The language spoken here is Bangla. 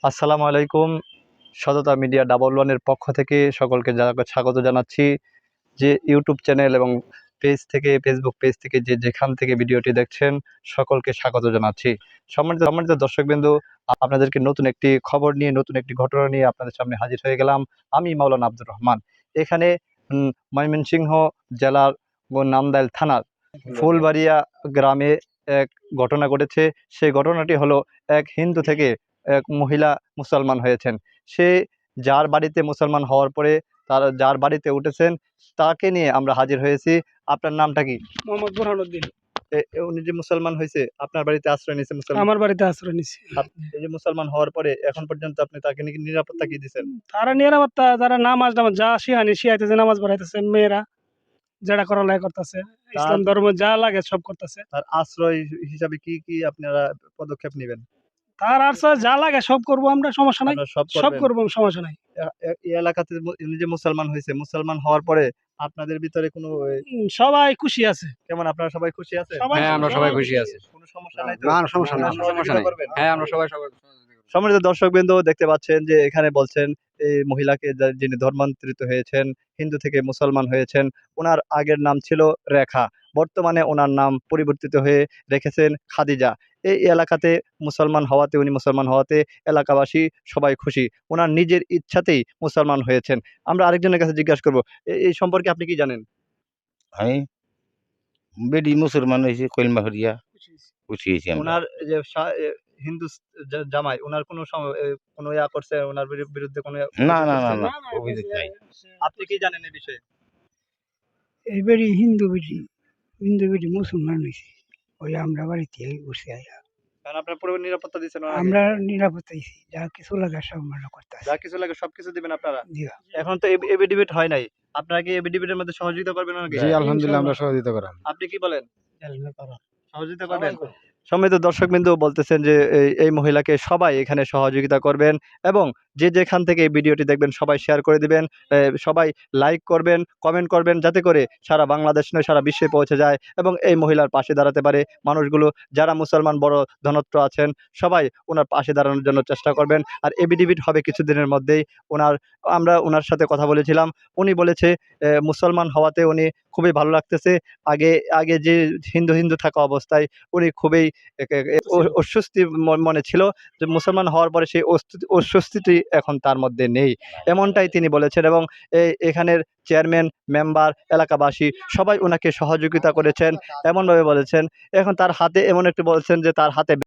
আসসালামু আলাইকুম। সততা মিডিয়া ডাবল ওয়ানের পক্ষ থেকে সকলকে স্বাগত জানাচ্ছি। যে ইউটিউব চ্যানেল এবং ফেসবুক পেজ থেকে যেখান থেকে ভিডিওটি দেখছেন সকলকে স্বাগত জানাচ্ছি। সম্মানিত দর্শকবৃন্দু, আপনাদেরকে নতুন একটি খবর নিয়ে, নতুন একটি ঘটনা নিয়ে আপনাদের সামনে হাজির হয়ে গেলাম। আমি মাওলানা আব্দুর রহমান। এখানে ময়মনসিংহ জেলার নান্দাইল থানার ফুলবাড়িয়া গ্রামে এক ঘটনা ঘটেছে। সেই ঘটনাটি হলো, এক হিন্দু থেকে এক মহিলা মুসলমান হয়েছেন। সে যার বাড়িতে মুসলমান হওয়ার পরে যার বাড়িতে উঠেছেন তাকে নিয়ে আমরা হাজির হয়েছি। আপনার নামটা কি? মোহাম্মদ বুরহানুদ্দিন। উনি যে মুসলমান হয়েছে, আপনার বাড়িতে আশ্রয় নিয়েছে মুসলমান? আমার বাড়িতে আশ্রয় নিছে। এই যে মুসলমান হওয়ার পরে এখন পর্যন্ত আপনি তাকে নিরাপত্তা কি দিচ্ছেন? তারা নিরাপত্তা, যারা নামাজ যা শিহাইতেছে, নামাজ পড়াইতেছে, মেয়েরা যারা করালাই করতেছে, ইসলাম ধর্ম যা লাগে সব করতেছে। তার আশ্রয় হিসাবে কি কি আপনারা পদক্ষেপ নেবেন? তার আশ্রয় যা লাগে সব করবো আমরা, সমস্যা নাই। সব করবো, সমস্যা নাই। এই এলাকাতে উনি যে মুসলমান হয়েছে, মুসলমান হওয়ার পরে আপনাদের ভিতরে কোনো সবাই খুশি আছে। কেমন, আপনারা সবাই খুশি আছে? হ্যাঁ, আমরা সবাই খুশি আছি। কোনো সমস্যা নাই তো? না, সমস্যা নাই। সহযোগিতা করবেন? হ্যাঁ, আমরা সবাই সম্মানিত দর্শকবৃন্দ, দেখতে পাচ্ছেন যে এখানে বলছেন এই মহিলাকে যিনি ধর্মান্তরিত হয়েছেন, হিন্দু থেকে মুসলমান হয়েছেন, ওনার আগের নাম ছিল রেখা, বর্তমানে ওনার নাম পরিবর্তিত হয়ে রেখেছেন খাদিজা। এই এলাকাতে উনি মুসলমান হওয়াতে এলাকাবাসী সবাই খুশি। ওনার নিজের ইচ্ছাতেই মুসলমান হয়েছেন। আমরা আরেকজনের কাছে জিজ্ঞাসা করবো, এই সম্পর্কে আপনি কি জানেন? আমি বেডি মুসলমান হয়েছে, কলমা হরিয়া খুশি হয়েছি আমরা। ওনার যে হিন্দু জামাই, ওনার কোনো ইয়া করছে, ওনার বিরুদ্ধে কোনো না না অভিযোগ না করছে? না, অভিযোগ নাই। আপনি কি জানেন এই বিষয়ে? এইবারই হিন্দু বেটি মুসলমান হয়েছে, ওই আমরা বাড়িতে বসে আয়া কারণ আপনার পুরো নিরাপত্তা দিচ্ছেন ওনাকে? আমরা নিরাপত্তা দিছি, যা কিছু লাগে সব আমরা করতে যা কিছু লাগে সবকিছু দিবেন আপনারা? দিবা। এখন তো এফিডেভিট হয় নাই, আপনারা কি এফিডেভিটের মধ্যে সহযোগিতা করবেন ওনাকে? জি, আলহামদুলিল্লাহ আমরা সহযোগিতা করাম। আপনি কি বলেন? সহযোগিতা করবেন? সম্মানিত দর্শকবৃন্দ বলতেছেন যে এই মহিলাকে সবাই এখানে সহযোগিতা করবেন এবং যেখান থেকে এই ভিডিওটি দেখবেন সবাই শেয়ার করে দিবেন, সবাই লাইক করবেন, কমেন্ট করবেন, যাতে করে সারা বাংলাদেশ নয় সারা বিশ্বে পৌঁছে যায় এবং এই মহিলার পাশে দাঁড়াতে পারে মানুষগুলো। যারা মুসলমান বড় ধনত্র আছেন সবাই ওনার পাশে দাঁড়ানোর জন্য চেষ্টা করবেন। আর এফিডেভিট হবে কিছুদিনের মধ্যেই। আমরা ওনার সাথে কথা বলেছিলাম, উনি বলেছে মুসলমান হওয়াতে উনি খুবই ভালো লাগতেছে। আগে যে হিন্দু থাকা অবস্থায় উনি খুবই অস্বস্তি মনে ছিল, যে মুসলমান হওয়ার পরে সেই অস্বস্তিটি এখন তার মধ্যে নেই, এমনটাই তিনি বলেছেন। এবং এখানের চেয়ারম্যান, মেম্বার, এলাকাবাসী সবাই ওনাকে সহযোগিতা করেছেন, এমনভাবে বলেছেন। এখন তার হাতে এমন একটু বলছেন যে তার হাতে